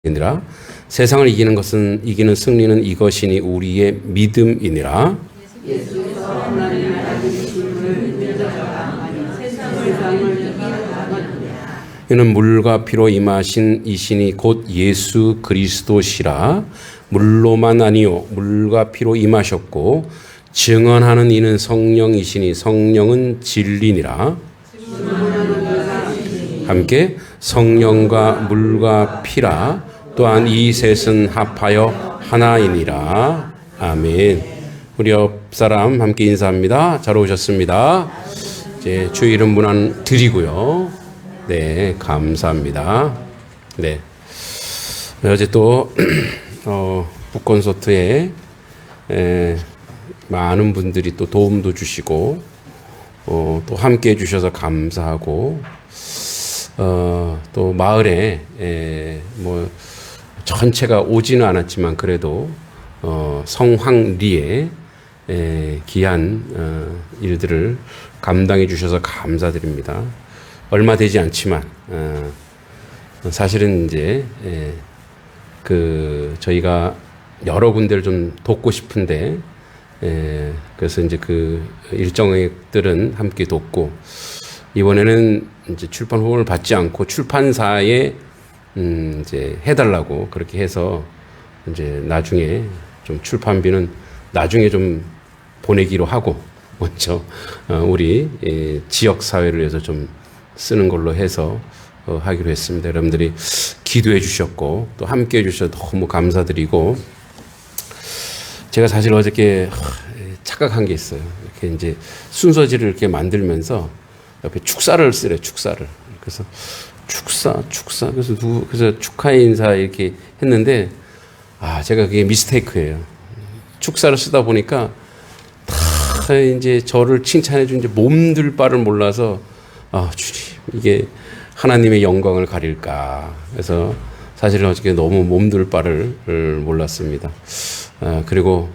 이니라. 세상을 이기는 승리는 이것이니 우리의 믿음이니라. 이는 물과 피로 임하신 이신이 곧 예수 그리스도시라. 물로만 아니요 물과 피로 임하셨고 증언하는 이는 성령이시니 성령은 진리니라. 함께 성령과 물과 피라. 또한 이 셋은 합하여 하나이니라. 아멘. 우리 옆 사람 함께 인사합니다. 잘 오셨습니다. 이제 주 이름 문안 드리고요. 네, 감사합니다. 네. 어제 또 북콘서트에 많은 분들이 또 도움도 주시고 또 함께 해주셔서 감사하고 또 마을에 뭐 전체가 오지는 않았지만 그래도 성황리에 귀한 일들을 감당해 주셔서 감사드립니다. 얼마 되지 않지만 사실은 이제 저희가 여러 군데를 좀 돕고 싶은데 그래서 이제 그 일정들은 함께 돕고 이번에는 이제 출판 후원을 받지 않고 출판사에 이제 해달라고 그렇게 해서 이제 나중에 좀 출판비는 나중에 좀 보내기로 하고 먼저 우리 지역 사회를 위해서 좀 쓰는 걸로 해서 하기로 했습니다. 여러분들이 기도해 주셨고 또 함께 해 주셔서 너무 감사드리고 제가 사실 어저께 착각한 게 있어요. 이렇게 이제 순서지를 이렇게 만들면서 옆에 축사를 쓰래, 축사를. 그래서 축사. 그래서 축하의 인사 이렇게 했는데, 제가 그게 미스테이크예요. 축사를 쓰다 보니까 다 이제 저를 칭찬해준 이제 몸둘 바를 몰라서, 주님, 이게 하나님의 영광을 가릴까. 그래서 사실은 어저께 너무 몸둘 바를 몰랐습니다. 그리고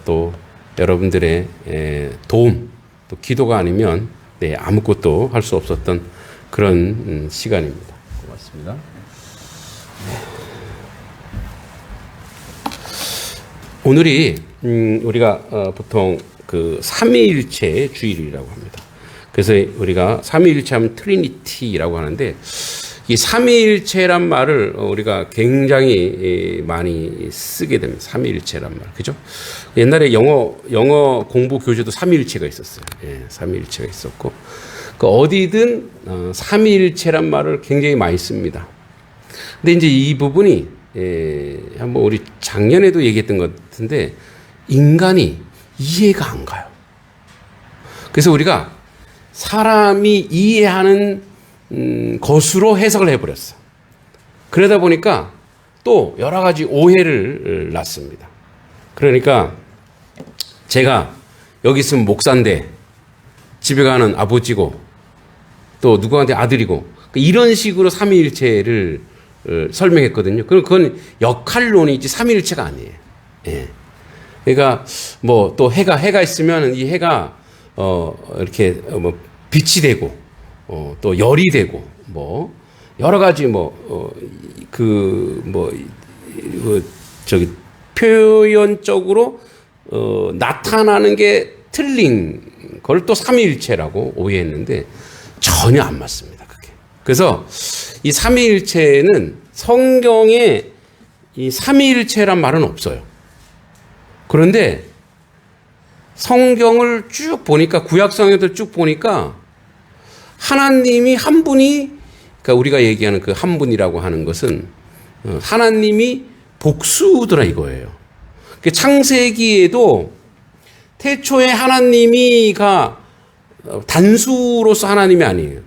또 여러분들의 도움, 또 기도가 아니면 아무것도 할 수 없었던 그런 시간입니다. 고맙습니다. 오늘이 우리가 보통 그 삼위일체 주일이라고 합니다. 그래서 우리가 삼위일체 하면 트리니티라고 하는데 이 삼위일체란 말을 우리가 굉장히 많이 쓰게 됩니다. 삼위일체란 말, 그죠? 옛날에 영어 공부 교재도 삼위일체가 있었어요. 삼위일체가 있었고, 어디든 삼위일체란 말을 굉장히 많이 씁니다. 근데 이제 이 부분이 한번 우리 작년에도 얘기했던 것 같은데 인간이 이해가 안 가요. 그래서 우리가 사람이 이해하는 것으로 해석을 해버렸어. 그러다 보니까 또 여러 가지 오해를 낳습니다. 그러니까 제가 여기 있으면 목사인데 집에 가는 아버지고 또 누구한테 아들이고 이런 식으로 삼위일체를 설명했거든요. 그건 역할론이지 삼위일체가 아니에요. 그러니까 뭐 또 해가 있으면 이 해가 이렇게 뭐 빛이 되고 또 열이 되고 뭐 여러 가지 표현적으로 나타나는 게 틀린 걸 또 삼위일체라고 오해했는데 전혀 안 맞습니다. 그게. 그래서 이 삼위일체는 성경에 이 삼위일체란 말은 없어요. 그런데 성경을 쭉 보니까 구약성경을 쭉 보니까 하나님이 한 분이, 그러니까 우리가 얘기하는 그 한 분이라고 하는 것은 하나님이 복수더라 이거예요. 창세기에도 태초에 하나님이가 단수로서 하나님이 아니에요.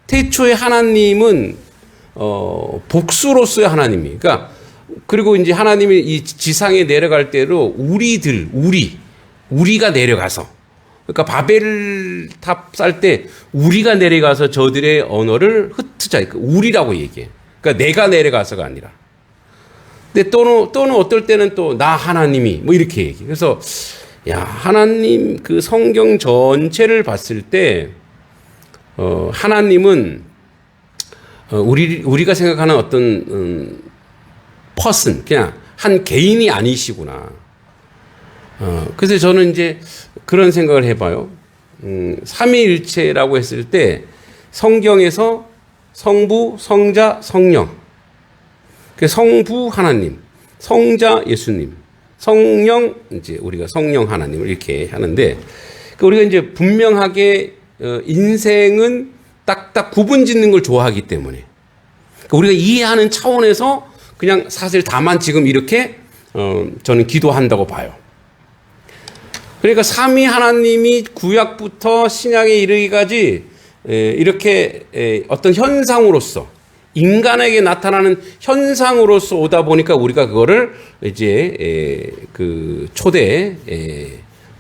태초에 하나님은 복수로서의 하나님이. 그러니까 그리고 이제 하나님이 이 지상에 내려갈 때로 우리가 내려가서, 그러니까 바벨탑 쌀 때 우리가 내려가서 저들의 언어를 흩트자. 우리라고 얘기해. 그러니까 내가 내려가서가 아니라. 근데 또는 어떨 때는 또 나 하나님이 뭐 이렇게 얘기해. 그래서 하나님 그 성경 전체를 봤을 때 하나님은 우리가 생각하는 어떤 person, 그냥 한 개인이 아니시구나. 그래서 저는 이제 그런 생각을 해봐요. 삼위일체라고 했을 때 성경에서 성부, 성자, 성령, 성부 하나님, 성자 예수님, 성령 이제 우리가 성령 하나님을 이렇게 하는데, 우리가 이제 분명하게 인생은 딱딱 구분짓는 걸 좋아하기 때문에 우리가 이해하는 차원에서 그냥 사실 다만 지금 이렇게 저는 기도한다고 봐요. 그러니까 삼위 하나님이 구약부터 신약에 이르기까지 이렇게 어떤 현상으로서 인간에게 나타나는 현상으로서 오다 보니까 우리가 그거를 이제 그 초대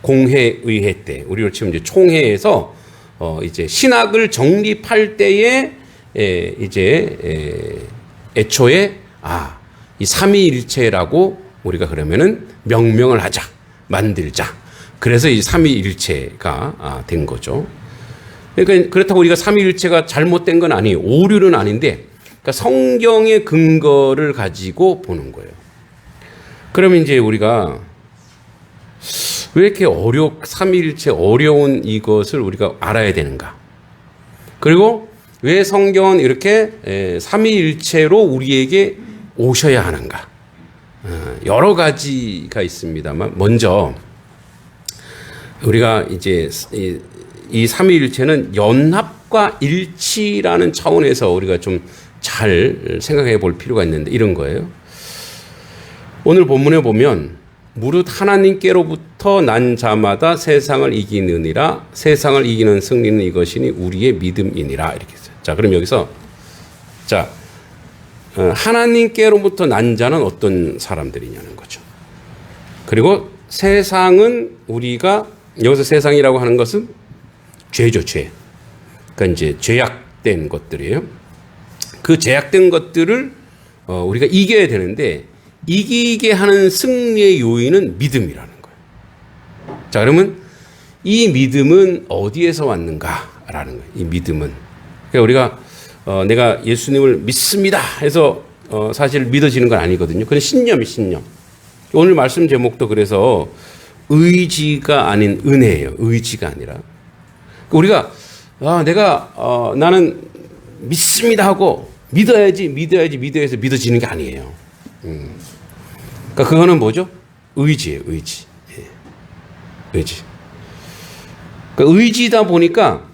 공회의회 때 우리로 치면 이제 총회에서 이제 신학을 정립할 때에 이제 애초에 이 삼위일체라고 우리가 그러면은 명명을 하자, 만들자. 그래서 이 삼위일체가 된 거죠. 그러니까 그렇다고 우리가 삼위일체가 잘못된 건 아니에요. 오류는 아닌데, 그러니까 성경의 근거를 가지고 보는 거예요. 그러면 이제 우리가 왜 이렇게 삼위일체 어려운 이것을 우리가 알아야 되는가? 그리고 왜 성경은 이렇게 삼위일체로 우리에게 오셔야 하는가? 여러 가지가 있습니다만, 먼저 우리가 이제 이 삼위일체는 연합과 일치라는 차원에서 우리가 좀 잘 생각해 볼 필요가 있는데, 이런 거예요. 오늘 본문에 보면 무릇 하나님께로부터 난 자마다 세상을 이기느니라, 세상을 이기는 승리는 이것이니 우리의 믿음이니라, 이렇게 했어요. 자, 그럼 여기서 하나님께로부터 난 자는 어떤 사람들이냐는 거죠. 그리고 세상은 우리가 여기서 세상이라고 하는 것은 죄죠, 죄. 그러니까 이제 죄악된 것들이에요. 그 죄악된 것들을 우리가 이겨야 되는데, 이기게 하는 승리의 요인은 믿음이라는 거예요. 자, 그러면 이 믿음은 어디에서 왔는가라는 거예요. 이 믿음은. 그러니까 우리가 내가 예수님을 믿습니다 해서 사실 믿어지는 건 아니거든요. 그건 신념이 신념. 오늘 말씀 제목도 그래서 의지가 아닌 은혜예요. 의지가 아니라. 우리가 나는 믿습니다 하고 믿어야지 해서 믿어지는 게 아니에요. 그러니까 그거는 뭐죠? 의지예요, 의지. 예. 의지. 그러니까 의지다 보니까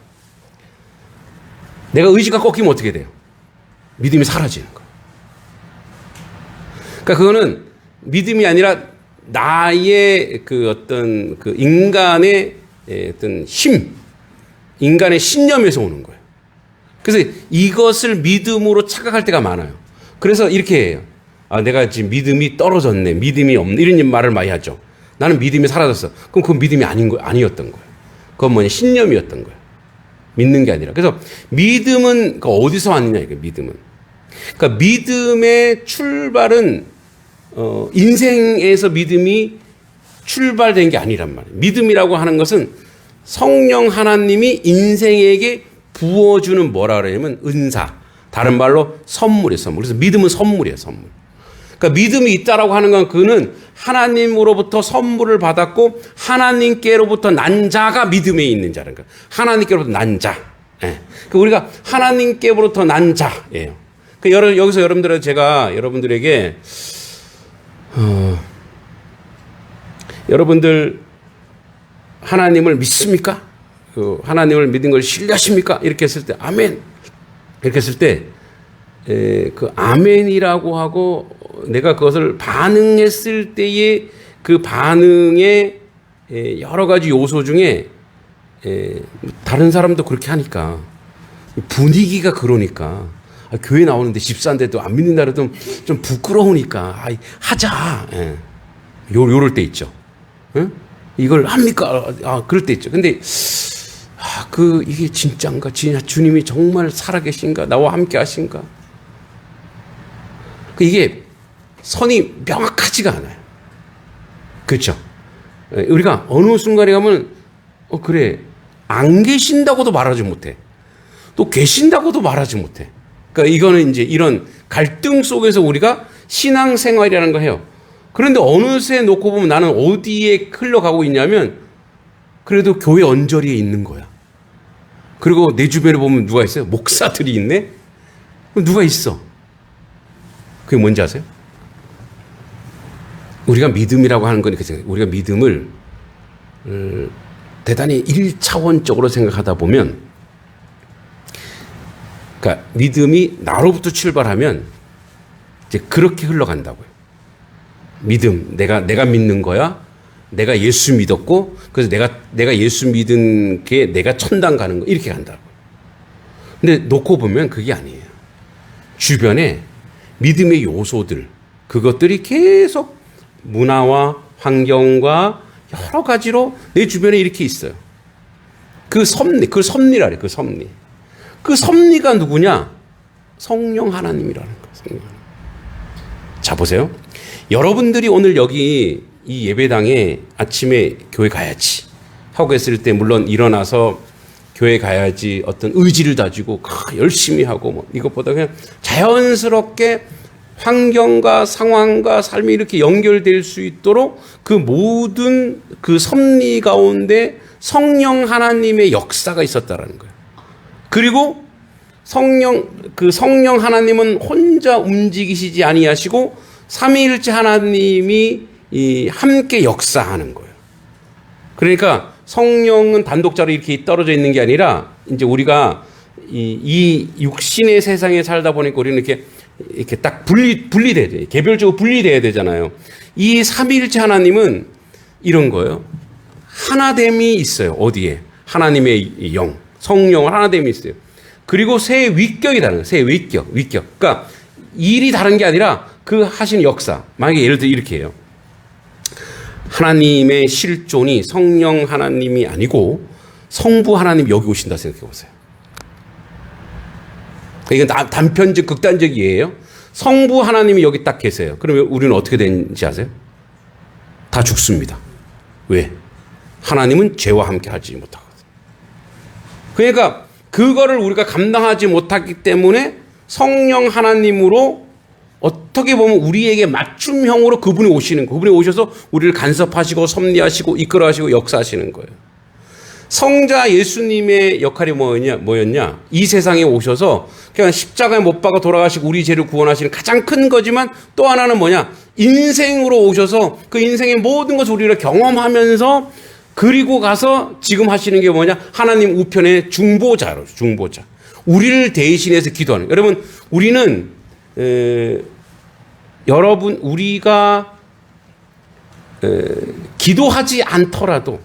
내가 의지가 꺾이면 어떻게 돼요? 믿음이 사라지는 거예요. 그러니까 그거는 믿음이 아니라 나의 그 어떤 그 인간의 어떤 힘, 인간의 신념에서 오는 거예요. 그래서 이것을 믿음으로 착각할 때가 많아요. 그래서 이렇게 해요. 내가 지금 믿음이 떨어졌네, 믿음이 없네, 이런 말을 많이 하죠. 나는 믿음이 사라졌어. 그럼 그건 믿음이 아니었던 거예요. 그건 뭐냐, 신념이었던 거예요. 믿는 게 아니라. 그래서 믿음은 어디서 왔느냐, 이게 믿음은. 그러니까 믿음의 출발은 인생에서 믿음이 출발된 게 아니란 말이에요. 믿음이라고 하는 것은 성령 하나님이 인생에게 부어주는 뭐라 그러냐면 은사. 다른 말로 선물이에요, 선물. 그래서 믿음은 선물이에요, 선물. 그러니까 믿음이 있다라고 하는 건 그는 하나님으로부터 선물을 받았고 하나님께로부터 난 자가 믿음에 있는 자라는 거예요. 하나님께로부터 난 자. 예. 그러니까 우리가 하나님께로부터 난 자예요. 그러니까 여기서 여러분들은 제가 여러분들에게 여러분들 하나님을 믿습니까? 하나님을 믿는 걸 신뢰하십니까? 이렇게 했을 때 아멘. 이렇게 했을 때 그 아멘이라고 하고 내가 그것을 반응했을 때의 그 반응의 여러 가지 요소 중에 다른 사람도 그렇게 하니까 분위기가 그러니까 교회 나오는데 집사인데도 안 믿는다 그래도 좀 부끄러우니까 하자. 요럴 때 있죠. 응? 이걸 합니까? 그럴 때 있죠. 근데 이게 진짜인가? 주님이 정말 살아계신가? 나와 함께 하신가? 이게 선이 명확하지가 않아요. 그렇죠? 우리가 어느 순간에 가면 그래, 안 계신다고도 말하지 못해. 또 계신다고도 말하지 못해. 그러니까 이거는 이제 이런 갈등 속에서 우리가 신앙생활이라는 걸 해요. 그런데 어느새 놓고 보면 나는 어디에 흘러가고 있냐면 그래도 교회 언저리에 있는 거야. 그리고 내 주변에 보면 누가 있어요? 목사들이 있네? 누가 있어? 그게 뭔지 아세요? 우리가 믿음이라고 하는 거니까 우리가 믿음을 대단히 1차원적으로 생각하다 보면, 그러니까 믿음이 나로부터 출발하면 이제 그렇게 흘러간다고요. 믿음, 내가 믿는 거야. 내가 예수 믿었고, 그래서 내가 예수 믿은 게 내가 천당 가는 거, 이렇게 간다고. 근데 놓고 보면 그게 아니에요. 주변에 믿음의 요소들, 그것들이 계속 문화와 환경과 여러 가지로 내 주변에 이렇게 있어요. 그 섭리라 그래, 그 섭리. 그 섭리가 누구냐? 성령 하나님이라는 거예요. 성령 하나님. 자, 보세요. 여러분들이 오늘 여기 이 예배당에 아침에 교회 가야지 하고 했을 때, 물론 일어나서 교회 가야지 어떤 의지를 다지고 열심히 하고 뭐 이것보다 그냥 자연스럽게 환경과 상황과 삶이 이렇게 연결될 수 있도록 그 모든 그 섭리 가운데 성령 하나님의 역사가 있었다라는 거예요. 그리고 성령 하나님은 혼자 움직이시지 아니하시고 삼위일체 하나님이 함께 역사하는 거예요. 그러니까 성령은 단독자로 이렇게 떨어져 있는 게 아니라, 이제 우리가 이 육신의 세상에 살다 보니까 우리는 이렇게 딱 분리돼야 돼. 개별적으로 분리돼야 되잖아요. 이 삼위일체 하나님은 이런 거예요. 하나됨이 있어요. 어디에? 하나님의 영, 성령은 하나됨이 있어요. 그리고 새 위격이 다른 거예요. 새 위격. 그러니까 일이 다른 게 아니라 그 하시는 역사. 만약에 예를 들어 이렇게 해요. 하나님의 실존이 성령 하나님이 아니고 성부 하나님이 여기 오신다 생각해 보세요. 이건 단편적, 극단적 이해예요. 성부 하나님이 여기 딱 계세요. 그러면 우리는 어떻게 되는지 아세요? 다 죽습니다. 왜? 하나님은 죄와 함께 하지 못하거든요. 그러니까 그거를 우리가 감당하지 못하기 때문에 성령 하나님으로 어떻게 보면 우리에게 맞춤형으로 그분이 오시는 거예요. 그분이 오셔서 우리를 간섭하시고 섭리하시고 이끌어하시고 역사하시는 거예요. 성자 예수님의 역할이 뭐였냐? 이 세상에 오셔서 그냥 십자가에 못 박아 돌아가시고 우리 죄를 구원하시는 가장 큰 거지만, 또 하나는 뭐냐? 인생으로 오셔서 그 인생의 모든 것을 우리가 경험하면서, 그리고 가서 지금 하시는 게 뭐냐? 하나님 우편의 중보자로, 중보자. 우리를 대신해서 기도하는. 여러분, 우리가 기도하지 않더라도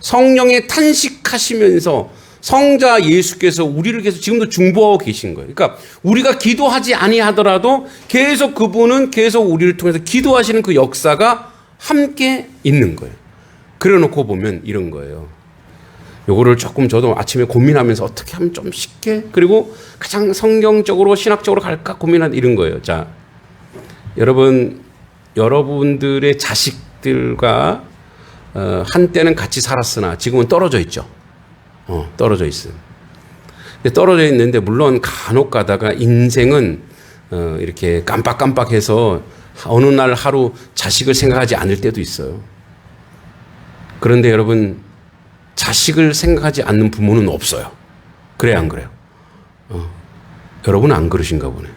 성령에 탄식하시면서 성자 예수께서 우리를 계속 지금도 중보하고 계신 거예요. 그러니까 우리가 기도하지 아니하더라도 계속 그분은 계속 우리를 통해서 기도하시는 그 역사가 함께 있는 거예요. 그래 놓고 보면 이런 거예요. 요거를 조금 저도 아침에 고민하면서 어떻게 하면 좀 쉽게, 그리고 가장 성경적으로 신학적으로 갈까 고민한 이런 거예요. 자, 여러분들의 자식들과 한때는 같이 살았으나 지금은 떨어져 있죠. 떨어져 있어요. 떨어져 있는데, 물론 간혹 가다가 인생은 이렇게 깜빡깜빡해서 어느 날 하루 자식을 생각하지 않을 때도 있어요. 그런데 여러분, 자식을 생각하지 않는 부모는 없어요. 그래요, 안 그래요? 여러분은 안 그러신가 보네.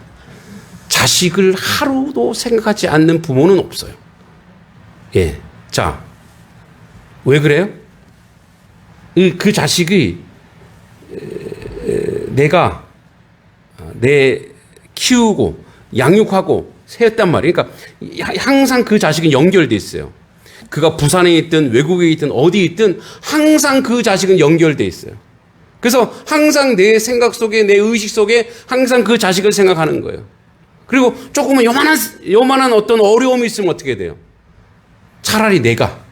자식을 하루도 생각하지 않는 부모는 없어요. 예. 자, 왜 그래요? 그 자식이 내가 키우고 양육하고 세웠단 말이에요. 그러니까 항상 그 자식은 연결돼 있어요. 그가 부산에 있든 외국에 있든 어디 있든 항상 그 자식은 연결돼 있어요. 그래서 항상 내 생각 속에, 내 의식 속에 항상 그 자식을 생각하는 거예요. 그리고 조금은 요만한 어떤 어려움이 있으면 어떻게 돼요? 차라리 내가.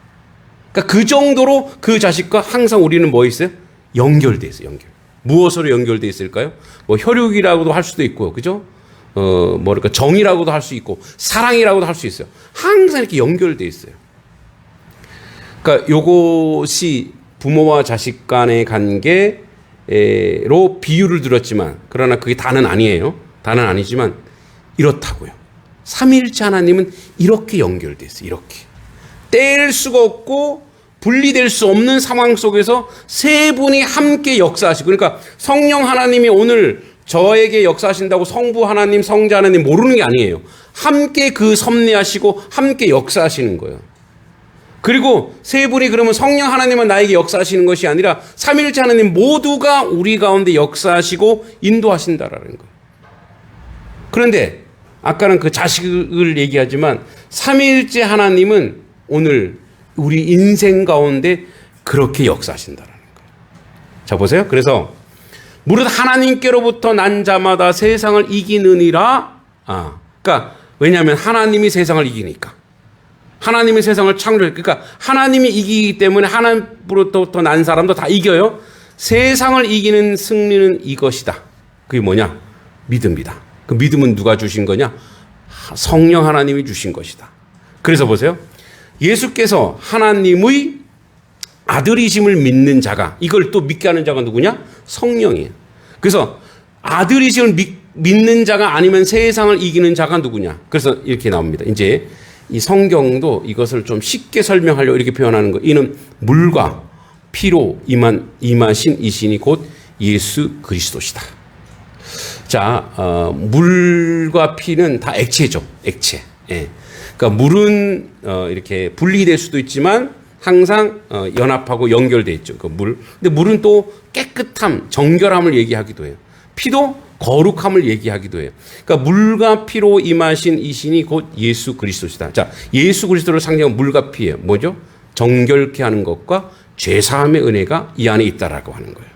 그러니까 그 정도로 그 자식과 항상 우리는 뭐 있어요? 연결돼 있어요. 연결. 무엇으로 연결돼 있을까요? 뭐 혈육이라고도 할 수도 있고, 그죠? 뭐랄까 정이라고도 할 수 있고, 사랑이라고도 할 수 있어요. 항상 이렇게 연결돼 있어요. 그러니까 요것이 부모와 자식 간의 관계로 비유를 들었지만, 그러나 그게 다는 아니에요. 다는 아니지만 이렇다고요. 삼위일체 하나님은 이렇게 연결돼 있어요. 이렇게 뗄 수가 없고 분리될 수 없는 상황 속에서 세 분이 함께 역사하시고, 그러니까 성령 하나님이 오늘 저에게 역사하신다고 성부 하나님, 성자 하나님 모르는 게 아니에요. 함께 그 섭리하시고 함께 역사하시는 거예요. 그리고 세 분이 그러면 성령 하나님은 나에게 역사하시는 것이 아니라 삼위일체 하나님 모두가 우리 가운데 역사하시고 인도하신다라는 거예요. 그런데 아까는 그 자식을 얘기하지만 삼위일체 하나님은 오늘 우리 인생 가운데 그렇게 역사하신다라는 거예요. 자, 보세요. 그래서 무릇 하나님께로부터 난 자마다 세상을 이기느니라. 그러니까 왜냐하면 하나님이 세상을 이기니까. 하나님이 세상을 창조했. 그러니까 하나님이 이기기 때문에 하나님으로부터 난 사람도 다 이겨요. 세상을 이기는 승리는 이것이다. 그게 뭐냐? 믿음이다. 그 믿음은 누가 주신 거냐? 성령 하나님이 주신 것이다. 그래서 보세요. 예수께서 하나님의 아들이심을 믿는 자가, 이걸 또 믿게 하는 자가 누구냐? 성령이에요. 그래서 아들이심을 믿는 자가 아니면 세상을 이기는 자가 누구냐? 그래서 이렇게 나옵니다. 이제 이 성경도 이것을 좀 쉽게 설명하려고 이렇게 표현하는 거. 이는 물과 피로 임하신 이신이 곧 예수 그리스도시다. 자, 물과 피는 다 액체죠. 액체. 예. 그러니까 물은 이렇게 분리될 수도 있지만 항상 연합하고 연결돼 있죠. 그 물. 근데 물은 또 깨끗함, 정결함을 얘기하기도 해요. 피도 거룩함을 얘기하기도 해요. 그러니까 물과 피로 임하신 이 신이 곧 예수 그리스도시다. 자, 예수 그리스도를 상징하는 물과 피예요. 뭐죠? 정결케 하는 것과 죄사함의 은혜가 이 안에 있다라고 하는 거예요.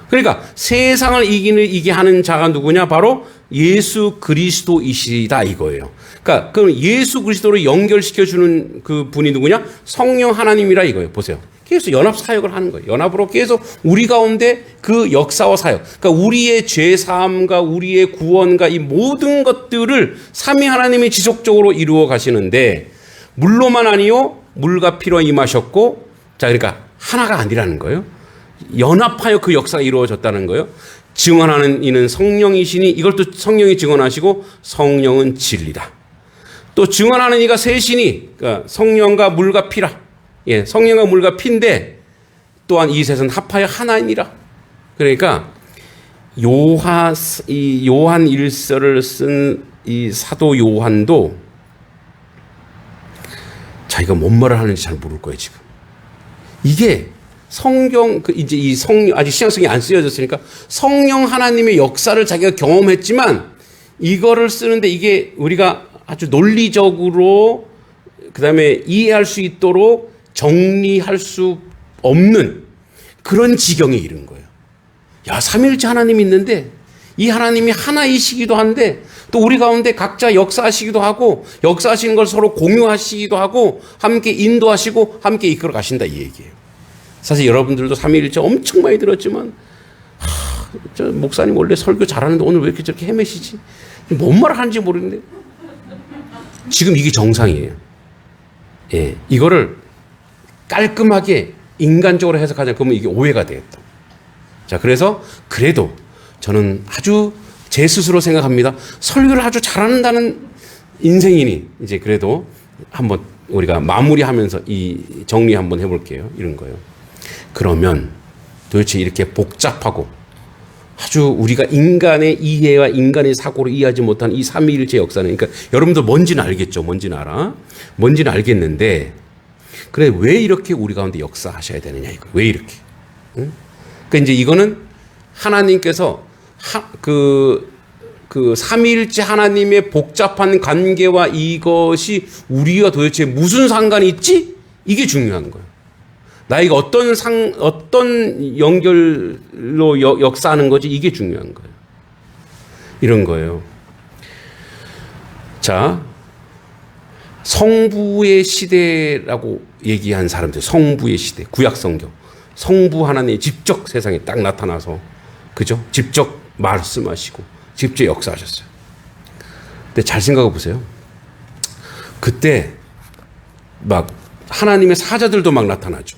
그러니까 세상을 이기게 하는 자가 누구냐? 바로 예수 그리스도이시다 이거예요. 그러니까 그럼 예수 그리스도를 연결시켜 주는 그 분이 누구냐? 성령 하나님이라 이거예요. 보세요. 계속 연합 사역을 하는 거예요. 연합으로 계속 우리 가운데 그 역사와 사역. 그러니까 우리의 죄 사함과 우리의 구원과 이 모든 것들을 삼위 하나님이 지속적으로 이루어 가시는데 물로만 아니요 물과 피로 임하셨고, 자, 그러니까 하나가 아니라는 거예요. 연합하여 그 역사가 이루어졌다는 거예요. 증언하는 이는 성령이시니, 이걸 또 성령이 증언하시고 성령은 진리다. 또 증언하는 이가 셋이니, 그러니까 성령과 물과 피라. 예, 성령과 물과 피인데 또한 이 셋은 합하여 하나이니라. 그러니까 이 요한 일서를 쓴 이 사도 요한도 자기가 뭔 말을 하는지 잘 모를 거예요, 지금. 이게 성경, 이제 이 성령, 아직 신약성이 안 쓰여졌으니까 성령 하나님의 역사를 자기가 경험했지만 이거를 쓰는데 이게 우리가 아주 논리적으로 그 다음에 이해할 수 있도록 정리할 수 없는 그런 지경에 이른 거예요. 야, 삼위일체 하나님이 있는데 이 하나님이 하나이시기도 한데 또 우리 가운데 각자 역사하시기도 하고 역사하시는 걸 서로 공유하시기도 하고 함께 인도하시고 함께 이끌어 가신다 이 얘기예요. 사실 여러분들도 삼위일체 엄청 많이 들었지만 저 목사님 원래 설교 잘하는데 오늘 왜 이렇게 저렇게 헤매시지? 뭔 말을 하는지 모르겠는데 지금 이게 정상이에요. 예, 이거를 깔끔하게 인간적으로 해석하자 그러면 이게 오해가 되겠다. 자, 그래서 그래도 저는 아주 제 스스로 생각합니다. 설교를 아주 잘한다는 인생이니 이제 그래도 한번 우리가 마무리하면서 이 정리 한번 해볼게요. 이런 거예요. 그러면 도대체 이렇게 복잡하고 아주 우리가 인간의 이해와 인간의 사고로 이해하지 못한 이 삼위일체 역사는, 그러니까 여러분들 뭔지는 알겠죠. 뭔지는 알아. 뭔지는 알겠는데 그래 왜 이렇게 우리 가운데 역사하셔야 되느냐 이거. 왜 이렇게? 응? 그러니까 이제 이거는 하나님께서 그 삼위일체 하나님의 복잡한 관계와 이것이 우리와 도대체 무슨 상관이 있지? 이게 중요한 거예요. 나이가 어떤 연결로 역사하는 거지? 이게 중요한 거예요. 이런 거예요. 자, 성부의 시대라고 얘기한 사람들, 성부의 시대, 구약 성경. 성부 하나님이 직접 세상에 딱 나타나서, 그죠? 직접 말씀하시고, 직접 역사하셨어요. 근데 잘 생각해 보세요. 그때 막 하나님의 사자들도 막 나타나죠.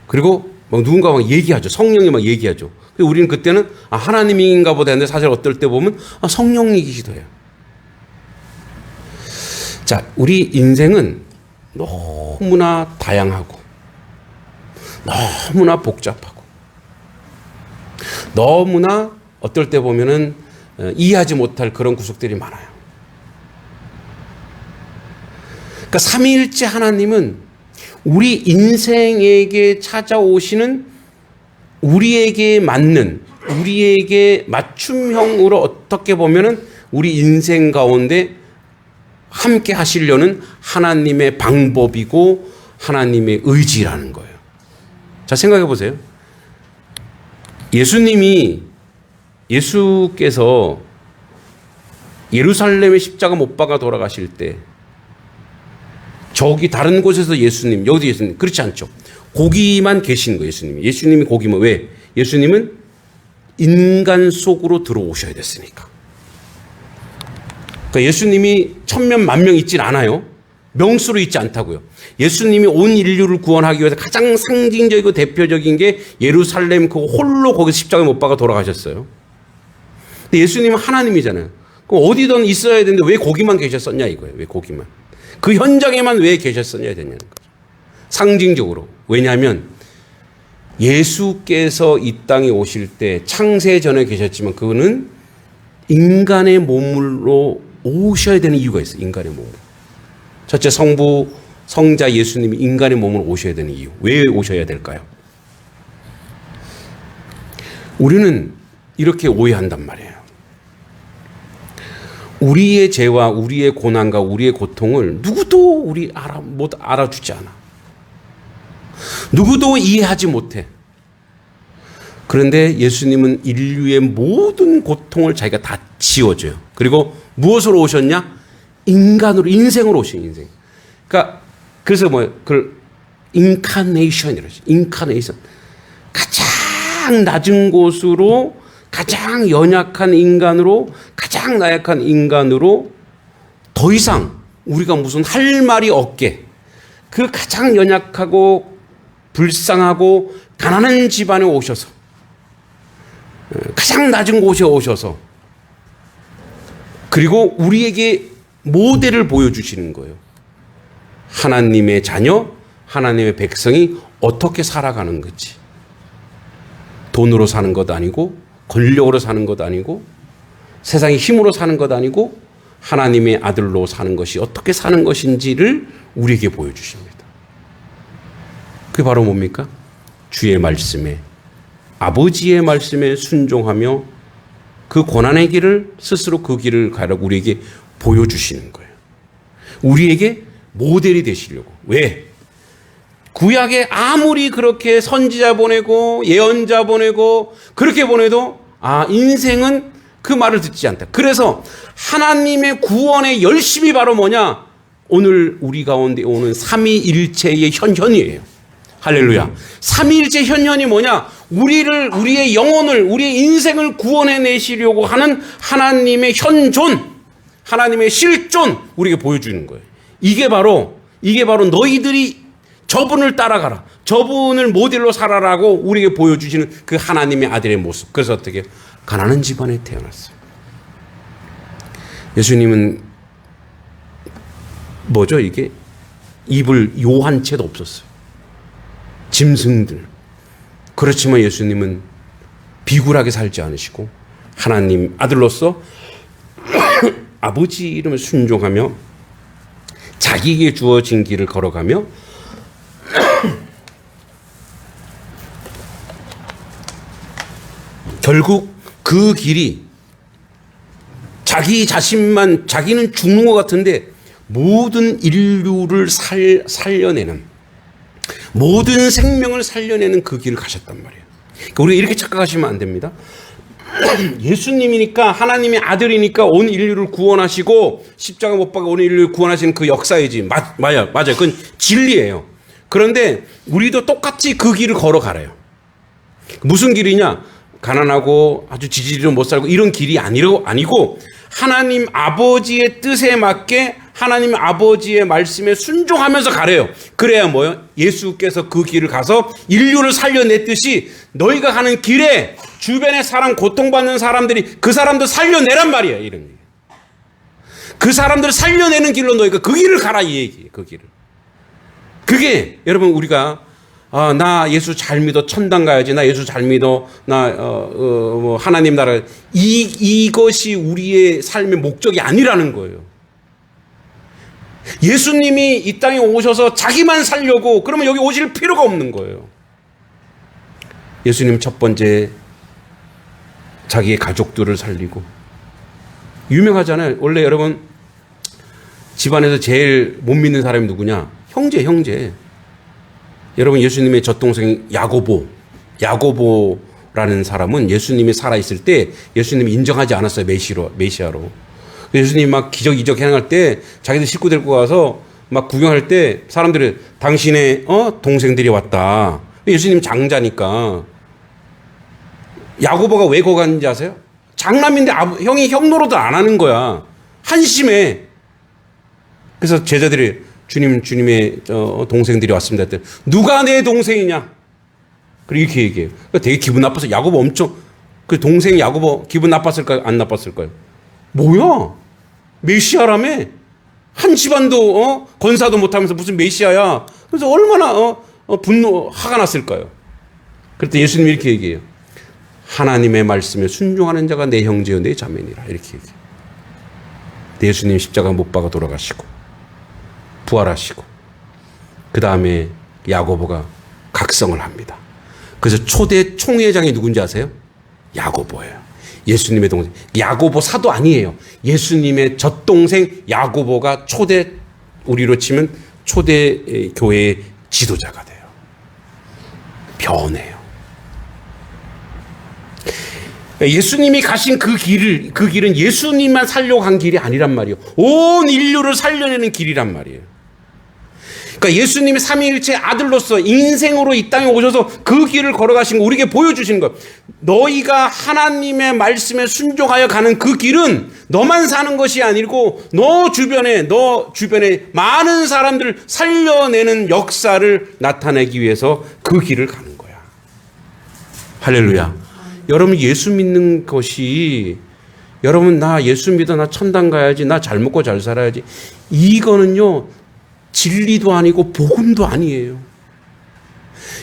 그리고 막 누군가 막 얘기하죠. 성령이 막 얘기하죠. 우리는 그때는 하나님인가 보다 했는데 사실 어떨 때 보면 성령이기도 해요. 자, 우리 인생은 너무나 다양하고 너무나 복잡하고 너무나 어떨 때 보면은 이해하지 못할 그런 구석들이 많아요. 그러니까 삼위일체 하나님은 우리 인생에게 찾아오시는 우리에게 맞는, 우리에게 맞춤형으로 어떻게 보면은 우리 인생 가운데 함께 하시려는 하나님의 방법이고 하나님의 의지라는 거예요. 자, 생각해 보세요. 예수께서 예루살렘의 십자가 못 박아 돌아가실 때 저기 다른 곳에서 예수님, 여기도 예수님, 그렇지 않죠. 거기만 계신 거예요, 예수님이. 예수님이 거기만, 왜? 예수님은 인간 속으로 들어오셔야 됐으니까. 그러니까 예수님이 천명 만명 있진 않아요. 명수로 있지 않다고요. 예수님이 온 인류를 구원하기 위해서 가장 상징적이고 대표적인 게 예루살렘 그 홀로 거기서 십자가에 못 박아 돌아가셨어요. 근데 예수님은 하나님이잖아요. 그럼 어디든 있어야 되는데 왜 거기만 계셨었냐 이거예요. 왜 거기만. 그 현장에만 왜 계셨었냐 되냐는 거죠. 상징적으로. 왜냐하면 예수께서 이 땅에 오실 때 창세 전에 계셨지만 그거는 인간의 몸으로 오셔야 되는 이유가 있어요. 인간의 몸으로. 첫째, 성부, 성자 예수님이 인간의 몸으로 오셔야 되는 이유. 왜 오셔야 될까요? 우리는 이렇게 오해한단 말이에요. 우리의 죄와 우리의 고난과 우리의 고통을 누구도 못 알아주지 않아. 누구도 이해하지 못해. 그런데 예수님은 인류의 모든 고통을 자기가 다 지워줘요. 그리고 무엇으로 오셨냐? 인간으로, 인생으로 오신 인생. 그러니까 그래서 그걸 인카네이션이라고 하죠. 인카네이션. 가장 낮은 곳으로 가장 연약한 인간으로, 가장 나약한 인간으로 더 이상 우리가 무슨 할 말이 없게 그 가장 연약하고 불쌍하고 가난한 집안에 오셔서 가장 낮은 곳에 오셔서 그리고 우리에게 모델을 보여주시는 거예요. 하나님의 자녀, 하나님의 백성이 어떻게 살아가는 거지. 돈으로 사는 것 아니고 권력으로 사는 것 아니고 세상의 힘으로 사는 것 아니고 하나님의 아들로 사는 것이 어떻게 사는 것인지를 우리에게 보여주십니다. 그게 바로 뭡니까? 주의 말씀에, 아버지의 말씀에 순종하며 그 고난의 길을 스스로 그 길을 가라고 우리에게 보여주시는 거예요. 우리에게 모델이 되시려고. 왜? 구약에 아무리 그렇게 선지자 보내고 예언자 보내고 그렇게 보내도 인생은 그 말을 듣지 않다. 그래서 하나님의 구원의 열심이 바로 뭐냐? 오늘 우리 가운데 오는 삼위일체의 현현이에요. 할렐루야. 삼위일체 현현이 뭐냐? 우리의 영혼을, 우리의 인생을 구원해 내시려고 하는 하나님의 현존, 하나님의 실존 우리에게 보여주는 거예요. 이게 바로 너희들이 저분을 따라가라. 저분을 모델로 살아라고 우리에게 보여주시는 그 하나님의 아들의 모습. 그래서 어떻게 가난한 집안에 태어났어요. 예수님은 뭐죠 이게? 입을 요한 채도 없었어요. 짐승들. 그렇지만 예수님은 비굴하게 살지 않으시고 하나님 아들로서 아버지 이름을 순종하며 자기에게 주어진 길을 걸어가며 결국 그 길이 자기 자신만, 자기는 죽는 것 같은데 모든 인류를 살려내는, 모든 생명을 살려내는 그 길을 가셨단 말이에요. 그러니까 우리가 이렇게 착각하시면 안 됩니다. 예수님이니까, 하나님의 아들이니까 온 인류를 구원하시고 십자가 못 박아 온 인류를 구원하시는 그 역사이지. 맞아요. 그건 진리예요. 그런데 우리도 똑같이 그 길을 걸어가래요. 무슨 길이냐? 가난하고 아주 지지리로 못 살고 이런 길이 아니고 하나님 아버지의 뜻에 맞게 하나님 아버지의 말씀에 순종하면서 가래요. 그래야 뭐요? 예수께서 그 길을 가서 인류를 살려냈듯이 너희가 가는 길에 주변의 사람, 고통받는 사람들이 그 사람도 살려내란 말이에요. 이런 얘기. 그 사람들을 살려내는 길로 너희가 그 길을 가라 이 얘기예요. 그 길을. 그게 여러분 우리가 나 예수 잘 믿어 천당 가야지. 나 예수 잘 믿어. 뭐 하나님 나라 이것이 우리의 삶의 목적이 아니라는 거예요. 예수님이 이 땅에 오셔서 자기만 살려고 그러면 여기 오실 필요가 없는 거예요. 예수님 첫 번째 자기의 가족들을 살리고 유명하잖아요. 원래 여러분 집안에서 제일 못 믿는 사람이 누구냐? 형제. 여러분 예수님의 젖동생 야고보라는 사람은 예수님이 살아있을 때 예수님이 인정하지 않았어요. 메시아로. 예수님이 막 기적 행할 때 자기들 식구 데리고 가서 막 구경할 때 사람들이 당신의 동생들이 왔다. 예수님 장자니까. 야고보가 왜 거기 갔는지 아세요? 장남인데 형이 형 노릇을 안 하는 거야. 한심해. 그래서 제자들이 주님의 동생들이 왔습니다. 했더니 누가 내 동생이냐? 그리고 이렇게 얘기해요. 그러니까 되게 기분 나빠서 야고보 엄청 그 동생 야고보 기분 나빴을까요? 안 나빴을까요? 뭐야? 메시아라며? 한 집안도 건사도 못하면서 무슨 메시아야? 그래서 얼마나 화가 났을까요? 그랬더니 예수님이 이렇게 얘기해요. 하나님의 말씀에 순종하는 자가 내 형제요 내 자매니라 이렇게 얘기해요. 예수님 십자가 못 박아 돌아가시고 부활하시고 그 다음에 야고보가 각성을 합니다. 그래서 초대 총회장이 누군지 아세요? 야고보예요. 예수님의 동생. 야고보 사도 아니에요. 예수님의 젖동생 야고보가 우리로 치면 초대 교회의 지도자가 돼요. 변해요. 예수님이 가신 그 길은 예수님만 살려고 간 길이 아니란 말이에요. 온 인류를 살려내는 길이란 말이에요. 그러니까 예수님이 삼위일체 아들로서 인생으로 이 땅에 오셔서 그 길을 걸어가신 거 우리에게 보여주신 것. 너희가 하나님의 말씀에 순종하여 가는 그 길은 너만 사는 것이 아니고 너 주변에 많은 사람들을 살려내는 역사를 나타내기 위해서 그 길을 가는 거야. 할렐루야. 여러분 예수 믿는 것이 여러분 나 예수 믿어 나 천당 가야지 나 잘 먹고 잘 살아야지 이거는요 진리도 아니고 복음도 아니에요.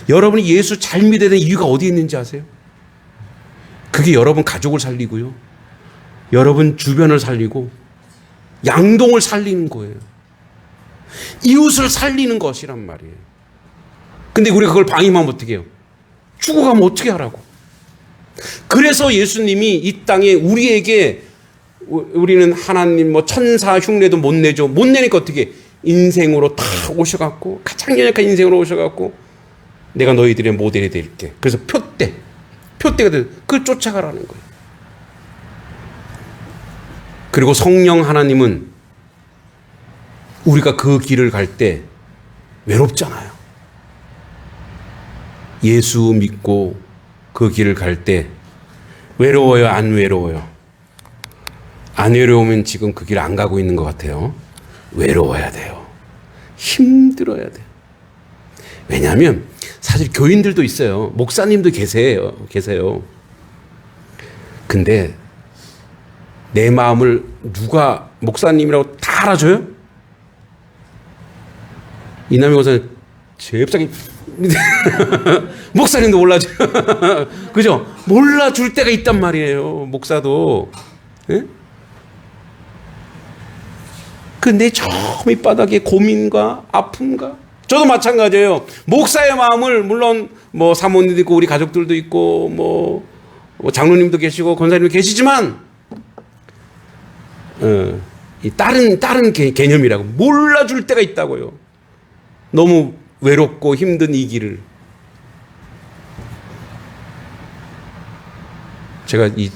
여러분이 예수 잘 믿어야 되는 이유가 어디에 있는지 아세요? 그게 여러분 가족을 살리고요 여러분 주변을 살리고 양동을 살리는 거예요. 이웃을 살리는 것이란 말이에요. 근데 우리가 그걸 방임하면 어떻게 해요? 죽어가면 어떻게 하라고. 그래서 예수님이 이 땅에 우리에게 우리는 하나님 천사 흉내도 못 내죠. 못 내니까 어떻게 인생으로 다 오셔갖고 가장 연약한 인생으로 오셔갖고 내가 너희들의 모델이 될게. 그래서 표대가 돼. 그걸 쫓아가라는 거예요. 그리고 성령 하나님은 우리가 그 길을 갈 때 외롭잖아요. 예수 믿고 그 길을 갈 때 외로워요? 안 외로워요? 안 외로우면 지금 그 길 안 가고 있는 것 같아요. 외로워야 돼요. 힘들어야 돼요. 왜냐하면 사실 교인들도 있어요. 목사님도 계세요. 근데 내 마음을 누가 목사님이라고 다 알아줘요? 이남희 목사님 잽싸게 목사님도 몰라줘. 그죠? 몰라줄 때가 있단 말이에요. 목사도. 예? 근데 저 밑바닥에 고민과 아픔과 저도 마찬가지예요. 목사의 마음을 물론 사모님도 있고 우리 가족들도 있고 장로님도 계시고 권사님도 계시지만 이 다른 개념이라고 몰라줄 때가 있다고요. 너무 외롭고 힘든 이 길을. 제가 이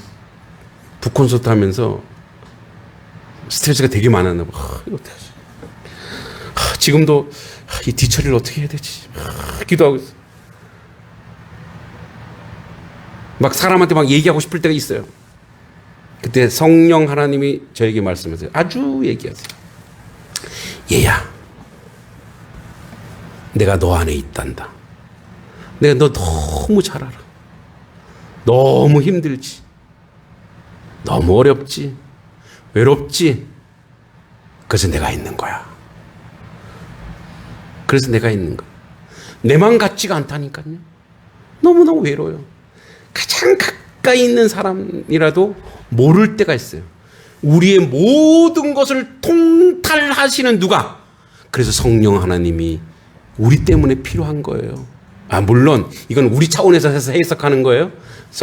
북콘서트 하면서 스트레스가 되게 많았나 봐. 이거 어떡하지? 지금도 이 뒤처리를 어떻게 해야 되지? 기도하고 있어. 막 사람한테 막 얘기하고 싶을 때가 있어요. 그때 성령 하나님이 저에게 말씀하세요. 아주 얘기하세요. 얘야, 내가 너 안에 있단다. 내가 너 너무 잘 알아. 너무 힘들지. 너무 어렵지. 외롭지. 그래서 내가 있는 거야. 그래서 내가 있는 거야. 내만 같지가 않다니까요. 너무너무 외로워요. 가장 가까이 있는 사람이라도 모를 때가 있어요. 우리의 모든 것을 통달하시는 누가? 그래서 성령 하나님이 우리 때문에 필요한 거예요. 물론 이건 우리 차원에서 해석하는 거예요.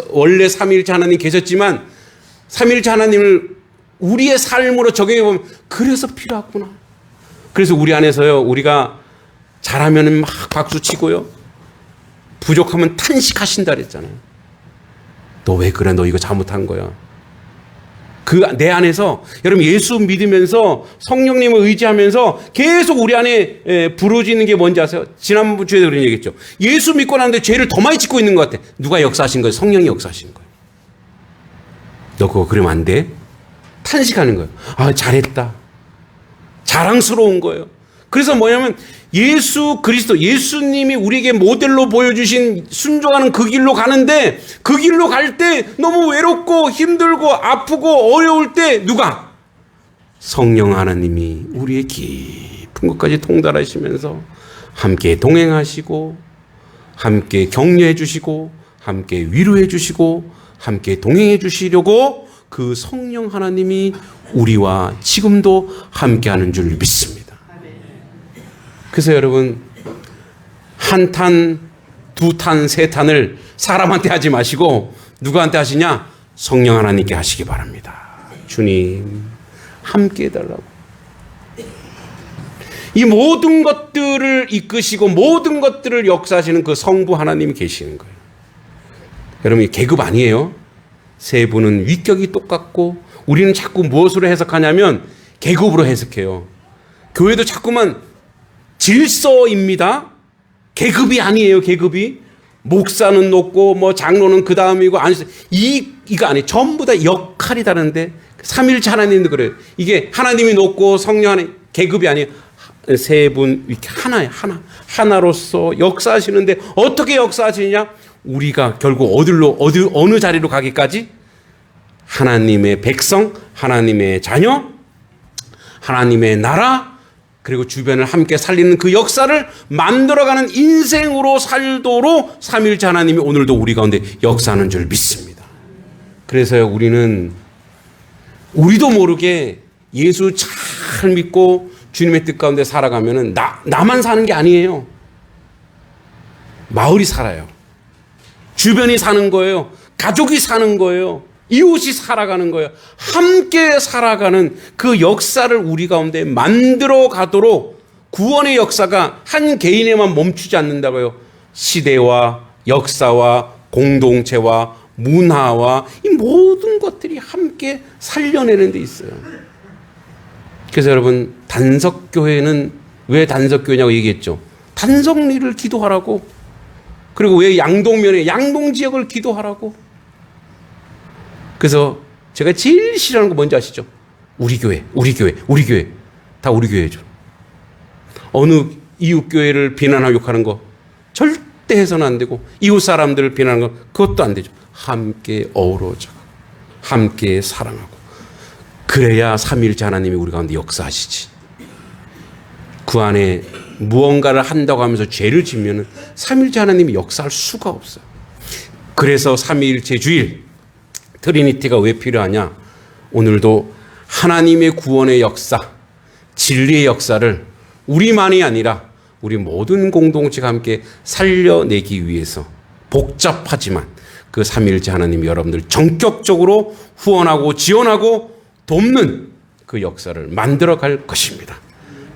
원래 삼위일체 하나님 계셨지만 삼위일체 하나님을 우리의 삶으로 적용해 보면 그래서 필요하구나. 그래서 우리 안에서요, 우리가 잘하면 막 박수 치고요, 부족하면 탄식하신다 그랬잖아요. 너 왜 그래? 너 이거 잘못한 거야. 내 안에서 여러분 예수 믿으면서 성령님을 의지하면서 계속 우리 안에 부러지는 게 뭔지 아세요? 지난번 주에도 그런 얘기했죠. 예수 믿고 나는데 죄를 더 많이 짓고 있는 것 같아. 누가 역사하신 거예요? 성령이 역사하신 거예요. 너 그거 그러면 안 돼? 탄식하는 거예요. 잘했다. 자랑스러운 거예요. 그래서 뭐냐면 예수 그리스도, 예수님이 우리에게 모델로 보여주신 순종하는 그 길로 가는데, 그 길로 갈 때 너무 외롭고 힘들고 아프고 어려울 때 누가? 성령 하나님이 우리의 깊은 곳까지 통달하시면서 함께 동행하시고 함께 격려해 주시고 함께 위로해 주시고 함께 동행해 주시려고 그 성령 하나님이 우리와 지금도 함께하는 줄 믿습니다. 그래서 여러분, 한 탄, 두 탄, 세 탄을 사람한테 하지 마시고 누구한테 하시냐? 성령 하나님께 하시기 바랍니다. 주님, 함께 해달라고. 이 모든 것들을 이끄시고 모든 것들을 역사하시는 그 성부 하나님이 계시는 거예요. 여러분, 계급 아니에요. 세 분은 위격이 똑같고 우리는 자꾸 무엇으로 해석하냐면 계급으로 해석해요. 교회도 자꾸만 질서입니다. 계급이 아니에요. 계급이. 목사는 높고 뭐 장로는 그 다음이고 이거 아니에요. 전부 다 역할이 다른데 삼위일체 하나님도 그래요. 이게 하나님이 높고 성령 하나님 계급이 아니에요. 세 분 이렇게 하나예요. 하나로서 역사하시는데 어떻게 역사하시느냐? 우리가 결국 어느 자리로 가기까지? 하나님의 백성, 하나님의 자녀, 하나님의 나라, 그리고 주변을 함께 살리는 그 역사를 만들어가는 인생으로 살도록 삼위일체 하나님이 오늘도 우리 가운데 역사하는 줄 믿습니다. 그래서요, 우리도 모르게 예수 잘 믿고 주님의 뜻 가운데 살아가면은 나만 사는 게 아니에요. 마을이 살아요. 주변이 사는 거예요. 가족이 사는 거예요. 이웃이 살아가는 거예요. 함께 살아가는 그 역사를 우리 가운데 만들어 가도록 구원의 역사가 한 개인에만 멈추지 않는다고요. 시대와 역사와 공동체와 문화와 이 모든 것들이 함께 살려내는 데 있어요. 그래서 여러분, 단석교회는 왜 단석교회냐고 얘기했죠. 단석리를 기도하라고. 그리고 왜 양동면에 양동지역을 기도하라고. 그래서 제가 제일 싫어하는 거 뭔지 아시죠? 우리 교회. 다 우리 교회죠. 어느 이웃 교회를 비난하고 욕하는 거 절대 해서는 안 되고, 이웃 사람들을 비난하는 거 그것도 안 되죠. 함께 어우러져, 함께 사랑하고. 그래야 삼위일체 하나님이 우리 가운데 역사하시지. 그 안에 무언가를 한다고 하면서 죄를 지으면 삼위일체 하나님이 역사할 수가 없어요. 그래서 삼위일체 주일 트리니티가 왜 필요하냐? 오늘도 하나님의 구원의 역사, 진리의 역사를 우리만이 아니라 우리 모든 공동체가 함께 살려내기 위해서 복잡하지만 그 삼위일체 하나님이 여러분들 전격적으로 후원하고 지원하고 돕는 그 역사를 만들어갈 것입니다.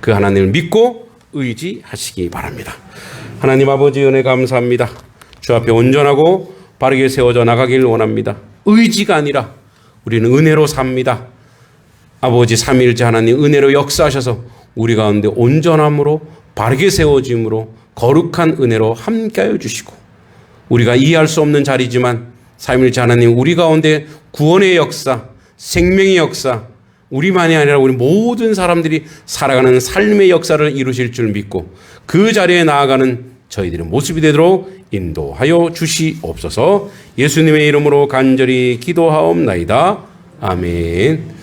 그 하나님을 믿고 의지하시기 바랍니다. 하나님 아버지, 은혜 감사합니다. 주 앞에 온전하고 바르게 세워져 나가길 원합니다. 의지가 아니라 우리는 은혜로 삽니다. 아버지 삼위일체 하나님 은혜로 역사하셔서 우리 가운데 온전함으로 바르게 세워짐으로 거룩한 은혜로 함께하여 주시고, 우리가 이해할 수 없는 자리지만 삼위일체 하나님 우리 가운데 구원의 역사, 생명의 역사, 우리만이 아니라 우리 모든 사람들이 살아가는 삶의 역사를 이루실 줄 믿고 그 자리에 나아가는 저희들의 모습이 되도록 인도하여 주시옵소서. 예수님의 이름으로 간절히 기도하옵나이다. 아멘.